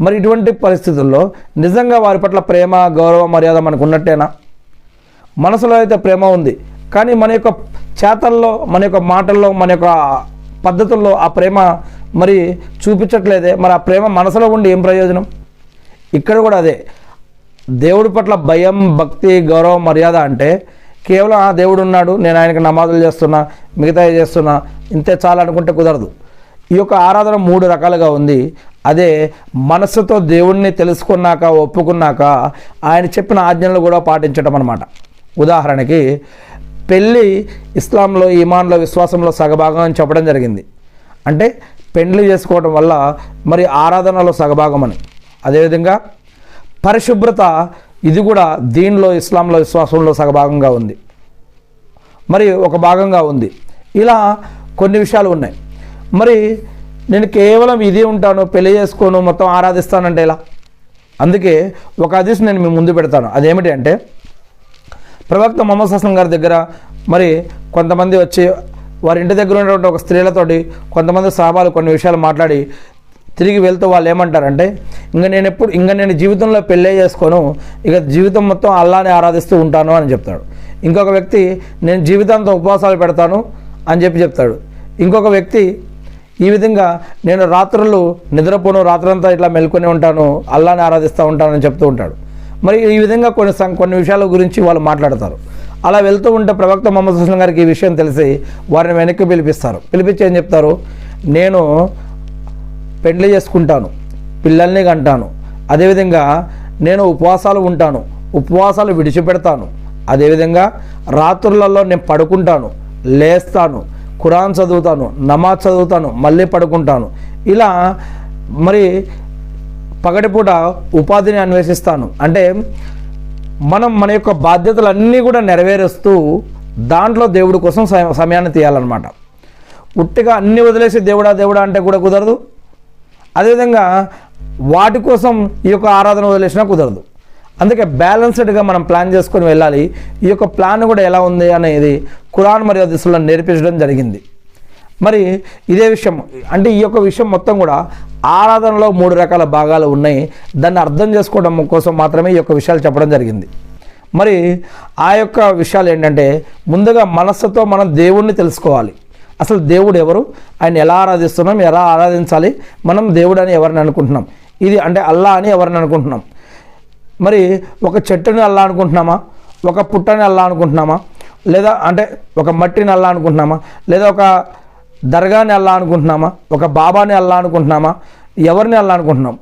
మరి ఇటువంటి పరిస్థితుల్లో నిజంగా వారి పట్ల ప్రేమ గౌరవ మర్యాద మనకు ఉన్నట్టేనా? మనసులో అయితే ప్రేమ ఉంది, కానీ మన యొక్క చేతల్లో, మన యొక్క మాటల్లో, మన యొక్క పద్ధతుల్లో ఆ ప్రేమ మరి చూపించట్లేదే. మరి ఆ ప్రేమ మనసులో ఉండి ఏం ప్రయోజనం? ఇక్కడ కూడా అదే, దేవుడి పట్ల భయం, భక్తి, గౌరవం, మర్యాద అంటే కేవలం ఆ దేవుడు ఉన్నాడు, నేను ఆయనకి నమాజులు చేస్తున్నా, మిగతా చేస్తున్నా, ఇంతే చాలు అనుకుంటే కుదరదు. ఈ యొక్క ఆరాధన 3 రకాలుగా ఉంది. అదే మనస్సుతో దేవుణ్ణి తెలుసుకున్నాక, ఒప్పుకున్నాక ఆయన చెప్పిన ఆజ్ఞలు కూడా పాటించడం అన్నమాట. ఉదాహరణకి పెళ్ళి ఇస్లాంలో, ఈమాన్లో, విశ్వాసంలో సగభాగం అని చెప్పడం జరిగింది. అంటే పెళ్లి చేసుకోవడం వల్ల మరి ఆరాధనలో సగభాగం అని. అదేవిధంగా పరిశుభ్రత, ఇది కూడా దీనిలో, ఇస్లాంలో, విశ్వాసంలో సగభాగంగా ఉంది, మరి ఒక భాగంగా ఉంది. ఇలా కొన్ని విషయాలు ఉన్నాయి. మరి నేను కేవలం ఇది ఉంటాను, పెళ్లి చేసుకోను, మొత్తం ఆరాధిస్తానంటే ఇలా. అందుకే ఒక హదీస్ నేను మీ ముందు పెడతాను. అదేమిటి అంటే, ప్రవక్త ముహమ్మద్ సల్లల్లాహు అలైహి వసల్లం గారి దగ్గర మరి కొంతమంది వచ్చి వారి ఇంటి దగ్గర ఉన్నటువంటి ఒక స్త్రీలతోటి కొంతమంది సహాబాలు కొన్ని విషయాలు మాట్లాడి తిరిగి వెళ్తూ వాళ్ళు ఏమంటారంటే, ఇంకా నేను జీవితంలో పెళ్ళే చేసుకోను, ఇక జీవితం మొత్తం అల్లాహ్ని ఆరాధిస్తూ ఉంటాను అని చెప్తాడు. ఇంకొక వ్యక్తి నేను జీవితాంతం ఉపవాసాలు పెడతాను అని చెప్తాడు. ఇంకొక వ్యక్తి ఈ విధంగా నేను రాత్రులు నిద్రపోను, రాత్రంతా ఇట్లా మెలుకొని ఉంటాను, అల్లాహ్ని ఆరాధిస్తూ ఉంటానని చెప్తూ ఉంటాడు. మరి ఈ విధంగా కొన్ని విషయాల గురించి వాళ్ళు మాట్లాడతారు. అలా వెళ్తూ ఉంటే ప్రవక్త ముహమ్మద్ సల్లల్లాహు అలైహి వసల్లం గారికి ఈ విషయం తెలిసి వారిని వెనక్కి పిలిపించి ఏం చెప్తారు, నేను పెళ్లి చేసుకుంటాను, పిల్లల్ని కంటాను, అదేవిధంగా నేను ఉపవాసాలు ఉంటాను, ఉపవాసాలు విడిచిపెడతాను, అదేవిధంగా రాత్రులలో నేను పడుకుంటాను, లేస్తాను, ఖురాన్ చదువుతాను, నమాజ్ చదువుతాను, మళ్ళీ పడుకుంటాను. ఇలా మరి పగటిపూట ఉపాధిని అన్వేషిస్తాను. అంటే మన యొక్క బాధ్యతలన్నీ కూడా నెరవేరుస్తూ దాంట్లో దేవుడి కోసం సమయాన్ని తీయాలన్నమాట. ఉట్టిగా అన్నీ వదిలేసి దేవుడా అంటే కూడా కుదరదు. అదేవిధంగా వాటి కోసం ఈ యొక్క ఆరాధన వదిలేసినా కుదరదు. అందుకే బ్యాలెన్స్డ్గా మనం ప్లాన్ చేసుకొని వెళ్ళాలి. ఈ యొక్క ప్లాన్ కూడా ఎలా ఉంది అనేది ఖురాన్ మరియు హదీసుల్లో నేర్పించడం జరిగింది. మరి ఇదే విషయం అంటే ఈ యొక్క విషయం మొత్తం కూడా ఆరాధనలో 3 రకాల భాగాలు ఉన్నాయి. దాన్ని అర్థం చేసుకోవడం కోసం మాత్రమే ఈ యొక్క విషయాలు చెప్పడం జరిగింది. మరి ఆ యొక్క విషయాలు ఏంటంటే, ముందుగా మనస్సుతో మనం దేవుణ్ణి తెలుసుకోవాలి. అసలు దేవుడు ఎవరు, ఆయన ఎలా ఆరాధిస్తున్నాం, ఎలా ఆరాధించాలి, మనం దేవుడు అని ఎవరిని అనుకుంటున్నాం, ఇది అంటే అల్లా అని ఎవరిని అనుకుంటున్నాం. మరి ఒక చెట్టుని అల్లా అనుకుంటున్నామా, ఒక పుట్టని అల్లా అనుకుంటున్నామా, లేదా అంటే ఒక మట్టిని అల్లా అనుకుంటున్నామా, లేదా ఒక దర్గాని అల్లా అనుకుంటున్నామా, ఒక బాబాని అల్లా అనుకుంటున్నామా, ఎవరిని అల్లా అనుకుంటున్నాం?